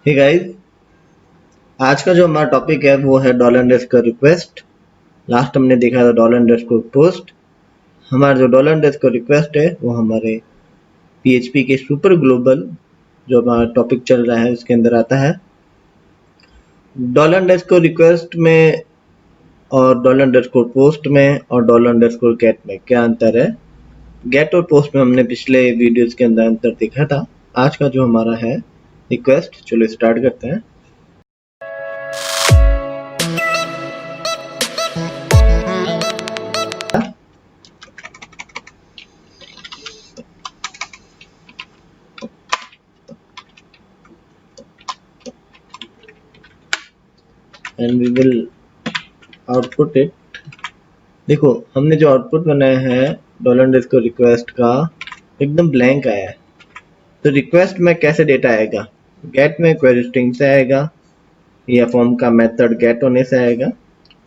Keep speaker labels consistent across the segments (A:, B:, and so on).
A: Hey guys, आज का जो हमारा टॉपिक है वो है डॉलर अंडरस्कोर रिक्वेस्ट। लास्ट हमने देखा था डॉलर अंडरस्कोर पोस्ट। हमारा जो डॉलर अंडरस्कोर रिक्वेस्ट है वो हमारे पीएचपी के सुपर ग्लोबल जो हमारा टॉपिक चल रहा है उसके अंदर आता है। डॉलर अंडरस्कोर रिक्वेस्ट में और डॉलर अंडरस्कोर पोस्ट में और डॉलर अंडरस्कोर गेट में क्या अंतर है। गेट और पोस्ट में हमने पिछले वीडियोस के अंदर अंतर देखा था। आज का जो हमारा है रिक्वेस्ट, चलो स्टार्ट करते हैं। And we will output it. देखो, हमने जो आउटपुट बनाया है डॉलर अंडरस्कोर रिक्वेस्ट का एकदम ब्लैंक आया है। तो रिक्वेस्ट में कैसे डेटा आएगा? गेट में क्वेरी स्ट्रिंग से आएगा या फॉर्म का मेथड गेट होने से आएगा।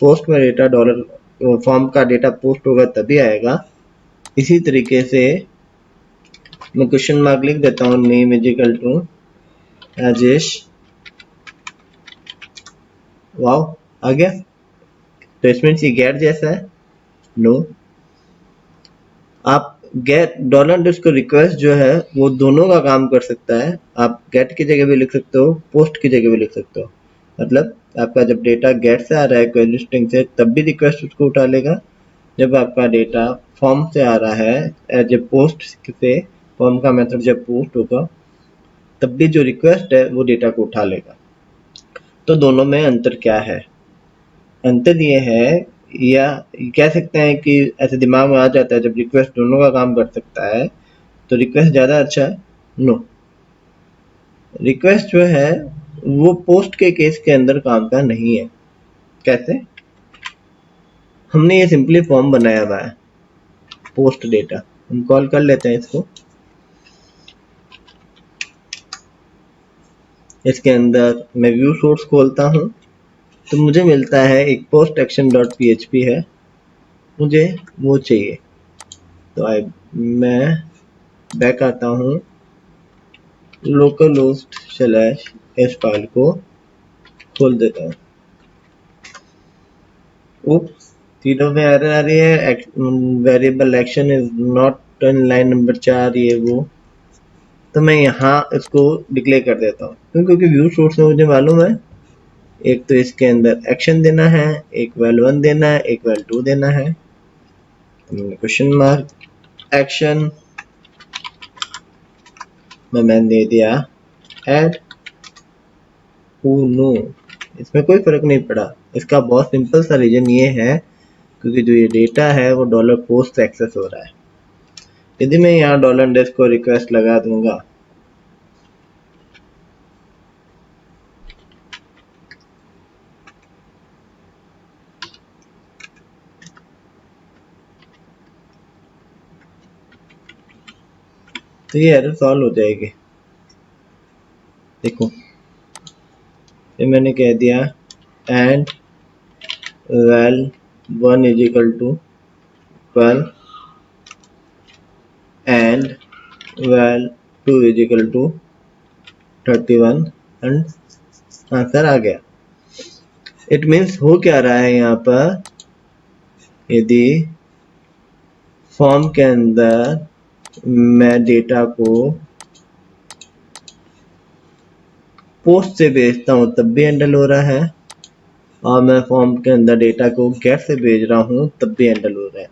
A: पोस्ट में डेटा डॉलर फॉर्म का डेटा पोस्ट होगा तभी आएगा। इसी तरीके से मैं क्वेश्चन मार्क लिख देता हूँ, name is equal to Rajesh. Wow, आ गया। तो इसमें ये गेट जैसा है? नो। आप गेट डॉलर अंडरस्कोर रिक्वेस्ट जो है वो दोनों का काम कर सकता है। आप गेट की जगह भी लिख सकते हो, पोस्ट की जगह भी लिख सकते हो। मतलब आपका जब डेटा गेट से आ रहा है क्वेरी स्ट्रिंग से तब भी रिक्वेस्ट उसको उठा लेगा। जब आपका डेटा फॉर्म से आ रहा है एज ए पोस्ट से, फॉर्म का मेथड जब पोस्ट होगा तब भी जो रिक्वेस्ट है वो डेटा को उठा लेगा। तो दोनों में अंतर क्या है? अंतर ये है, या कह सकते हैं कि ऐसे दिमाग में आ जाता है जब रिक्वेस्ट दोनों का काम कर सकता है तो रिक्वेस्ट ज़्यादा अच्छा है। नो, रिक्वेस्ट जो है वो पोस्ट के केस के अंदर काम का नहीं है। कैसे? हमने ये सिंपली फॉर्म बनाया हुआ है पोस्ट डेटा। हम कॉल कर लेते हैं इसको। इसके अंदर मैं व्यू सोर्स खोलता हूँ तो मुझे मिलता है एक पोस्ट एक्शन डॉट पीएचपी है, मुझे वो चाहिए। तो मैं बैक आता हूँ, लोकल होस्ट स्लैश इस फाइल को खोल देता हूँ। Oops, तीनों में एरर आ रही है। Variable action is not in line number 4, ये वो। तो मैं यहाँ इसको डिक्लेयर कर देता हूँ क्योंकि व्यू सोर्स में मुझे मालूम है एक तो इसके अंदर एक्शन देना है, एक val1 देना है, एक val2 देना है। क्वेश्चन मार्क एक्शन में मैंने दे दिया ऐड। नो, इसमें कोई फर्क नहीं पड़ा। इसका बहुत सिंपल सा रीजन ये है क्योंकि जो ये डेटा है वो डॉलर पोस्ट से एक्सेस हो रहा है। यदि मैं यहाँ डॉलर अंडरस्कोर रिक्वेस्ट लगा दूंगा तो ये एरर सॉल्व हो जाएगी। देखो, ये मैंने कह दिया and val1 is equal to 12 and val2 is equal to 31 and answer आ गया। इट मीन्स हो क्या रहा है यहाँ पर, यदि फॉर्म के अंदर मैं डेटा को पोस्ट से भेजता हूँ तब भी हैंडल हो रहा है और मैं फॉर्म के अंदर डेटा को गेट से भेज रहा हूँ तब भी हैंडल हो रहा है।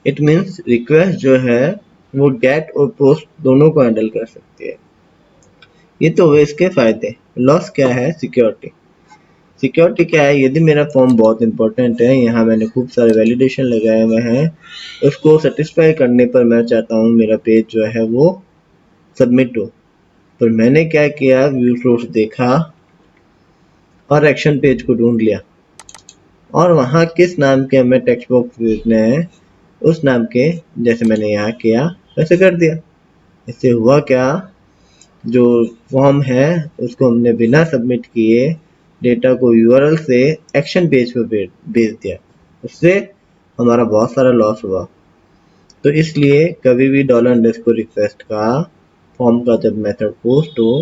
A: इट मीन्स रिक्वेस्ट जो है वो गेट और पोस्ट दोनों को हैंडल कर सकती है। ये तो हुए इसके फायदे। लॉस क्या है? सिक्योरिटी। सिक्योरिटी क्या है? यदि मेरा फॉर्म बहुत इंपॉर्टेंट है, यहाँ मैंने खूब सारे वैलिडेशन लगाए हुए हैं, उसको सेटिस्फाई करने पर मैं चाहता हूँ मेरा पेज जो है वो सबमिट हो। पर मैंने क्या किया, व्यू सोर्स देखा और एक्शन पेज को ढूंढ लिया और वहाँ किस नाम के हमें टेक्स्ट बॉक्स भेजने हैं उस नाम के, जैसे मैंने यहाँ किया वैसे कर दिया। इससे हुआ क्या, जो फॉर्म है उसको हमने बिना सबमिट किए डेटा को यूआरएल से एक्शन पेज पर भेज दिया। उससे हमारा बहुत सारा लॉस हुआ। तो इसलिए कभी भी डॉलर अंडरस्कोर रिक्वेस्ट का फॉर्म का जब मेथड पोस्ट हो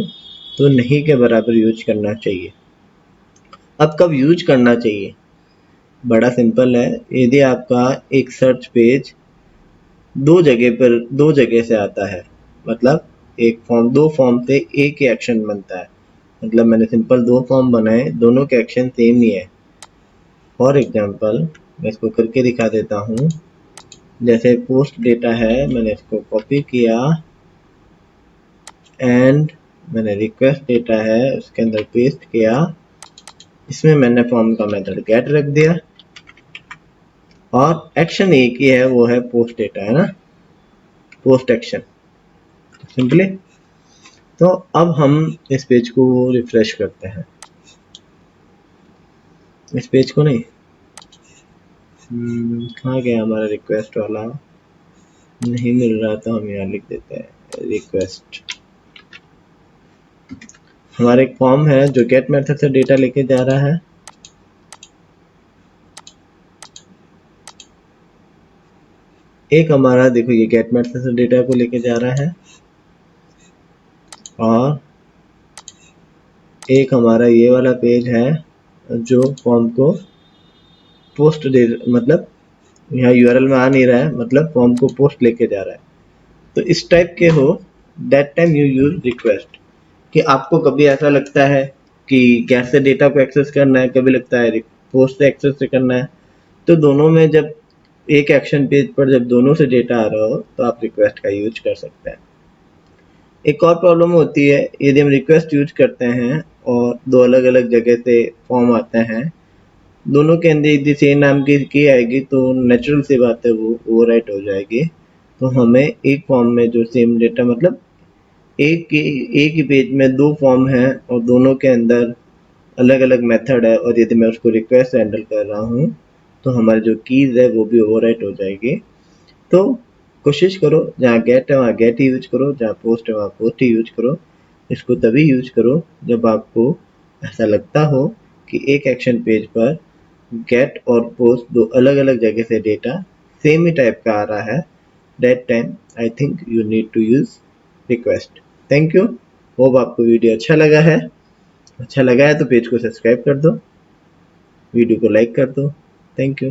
A: तो नहीं के बराबर यूज करना चाहिए। अब कब यूज करना चाहिए? बड़ा सिंपल है। यदि आपका एक सर्च पेज दो जगह से आता है, मतलब एक फॉर्म, दो फॉर्म से एक ही एक्शन बनता है, मतलब मैंने सिंपल दो फॉर्म बनाए, दोनों के एक्शन सेम ही है। फॉर एग्जाम्पल मैं इसको करके दिखा देता हूँ। जैसे पोस्ट डेटा है, मैंने इसको कॉपी किया एंड मैंने रिक्वेस्ट डेटा है उसके अंदर पेस्ट किया। इसमें मैंने फॉर्म का मेथड गेट रख दिया और एक्शन एक ही है, वो है पोस्ट डेटा, है ना, पोस्ट एक्शन सिंपली। तो अब हम इस पेज को रिफ्रेश करते हैं। इस पेज को नहीं, कहाँ गया हमारा रिक्वेस्ट वाला, नहीं मिल रहा, तो हम यहाँ लिख देते हैं रिक्वेस्ट। हमारा एक फॉर्म है जो गेट मेथड से डेटा लेके जा रहा है। एक हमारा देखो ये गेट मेथड से डेटा को लेके जा रहा है और एक हमारा ये वाला पेज है जो फॉर्म को पोस्ट दे, मतलब यहाँ यूआरएल में आ नहीं रहा है, मतलब फॉर्म को पोस्ट लेके जा रहा है। तो इस टाइप के हो, that time you use request. कि आपको कभी ऐसा लगता है कि गेट से डेटा को एक्सेस करना है, कभी लगता है पोस्ट से एक्सेस से करना है, तो दोनों में जब एक एक्शन पेज पर जब दोनों से डेटा आ रहा हो तो आप रिक्वेस्ट का यूज कर सकते हैं। एक और प्रॉब्लम होती है, यदि हम रिक्वेस्ट यूज करते हैं और दो अलग अलग जगह से फॉर्म आते हैं, दोनों के अंदर यदि सेम नाम की आएगी तो नेचुरल सी बात है वो ओवरराइट हो जाएगी। तो हमें एक फॉर्म में जो सेम डेटा, मतलब एक ही पेज में दो फॉर्म है और दोनों के अंदर अलग अलग मेथड है, और यदि मैं उसको रिक्वेस्ट हैंडल कर रहा हूँ तो हमारी जो कीज है वो भी ओवरराइट हो जाएगी। तो कोशिश करो जहाँ गेट है वहाँ गेट ही यूज करो, जहाँ पोस्ट है वहाँ पोस्ट ही यूज करो। इसको तभी यूज करो जब आपको ऐसा लगता हो कि एक एक्शन पेज पर गेट और पोस्ट दो अलग अलग जगह से डेटा सेम ही टाइप का आ रहा है। That time I think you need to use request. Thank you. Hope आपको वीडियो अच्छा लगा है। अच्छा लगा है तो पेज को सब्सक्राइब कर दो, वीडियो को लाइक कर दो। Thank you.